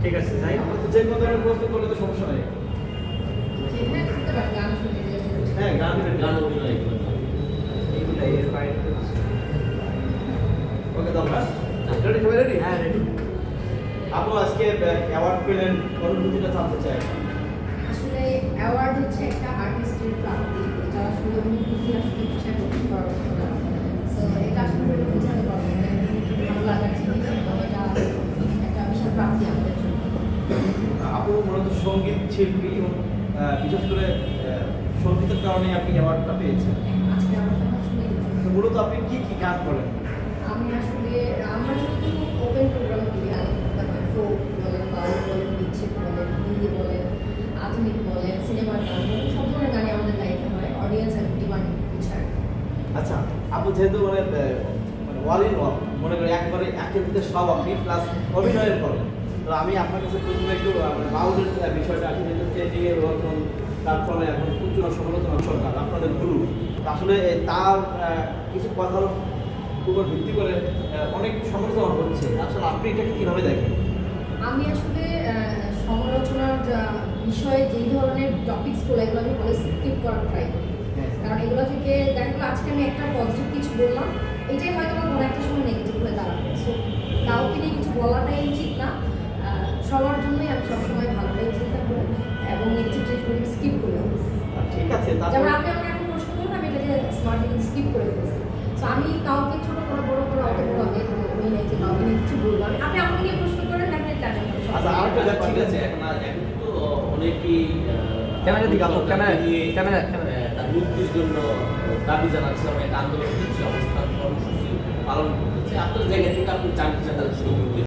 ঠিক আছে যাই আমরা তো যে কোনো ধরনের প্রশ্ন করলে তো সমস্যা নেই। হ্যাঁ, গান অভিনয় করে। এইগুলাই এর বাইরে তো কিছু না। ওকে দাদা রেডি সবাই রেডি? হ্যাঁ রেডি। আপু আজকে অ্যাওয়ার্ড পেলেন, অনুভূতিটা জানতে চাই। আসলে অ্যাওয়ার্ড হচ্ছে একটা আর্টিস্টের প্রাপ্তি, এটা আসলে অনুভূতি আসলে ভাষায় প্রকাশ করার মতো না। সো এটা আসলে বলে বোঝাতে পারবো না, ভালো লাগার জিনিস এবং এটা একটা বিশাল প্রাপ্তি আমাদের জন্য। আপু মূলত সঙ্গীত শিল্পী এবং বিশেষ করে সঙ্গীতের কারণে আপনি অ্যাওয়ার্ডটা পেয়েছেন। আজকে আমরা আসলে তো মূলত আপনি কি কি গান করেন? আমরা শুধু ওপেন প্রোগ্রাম করি, ফোক বলেন, বাউল বলেন, বিচ্ছেদ বলেন, হিন্দি বলেন, আধুনিক বলেন, সিনেমার গান বলেন, সব ধরনের গানে আমাদের গাইতে হয় অডিয়েন্স আর ডিমান্ড বুঝার। আচ্ছা আপু যেহেতু মানে ওয়াল ইন ওয়াল, মনে করি একবারে একের ভিতরে সব আপনি প্লাস অভিনয়ের করেন, তো আমি আপনার কাছে প্রথমে একটু বাউলের বিষয়টা আসলে যেহেতু ট্রেন্ডিংয়ের বর্তমান, তারপরে এখন উজ্জ্বল সমালোচনা সরকার আপনাদের গুরু, তো আসলে তার কিছু কথার উপর ভিত্তি করে অনেক সমালোচনা হচ্ছে, আসলে আপনি এটাকে কীভাবে দেখেন? আমি আসলে সমালোচনার বিষয়ে যেই ধরনের টপিকসগুলো এগুলো আমি বলে স্কিপ করার ট্রাই করি, কারণ এগুলো থেকে দেখা গেলো আজকে আমি একটা পজিটিভ কিছু বললাম, এটাই হয়তো আমার কোনো একটা সময় নেগেটিভ হয়ে দাঁড়াবে। সো কাউকে নিয়ে কিছু বলাটাই উচিত না, সবার জন্যই আমি সবসময় ভালোটাই চিন্তা করি এবং নেগেটিভ জিনিসগুলো স্কিপ করি। ঠিক আছে, যেমন তারপর আপনি আমাকে এখন প্রশ্ন করুন, আমি এটাকে স্মার্টলি স্কিপ করে ফেলছি। সো আমি কাউকে ছোটো করে বড় করে অত বড় আমি ওই নেই যে কাউকে নিয়ে কিছু বলবো, আপনি আমাকে নিয়ে প্রশ্ন করেন ডেফিনেটলি আচ্ছা আমি আরেকটা ঠিক আছে, এখন তো অনেকেই ক্যামেরা দিকে আপু, ক্যামেরা তার মুক্তির জন্য দাবি জানাচ্ছে, অনেক আন্দোলন করছে, অবস্থান কর্মসূচি পালন করতেছে। আপনার জায়গা থেকে আপনি চান কিনা তাদের সেই মুক্তি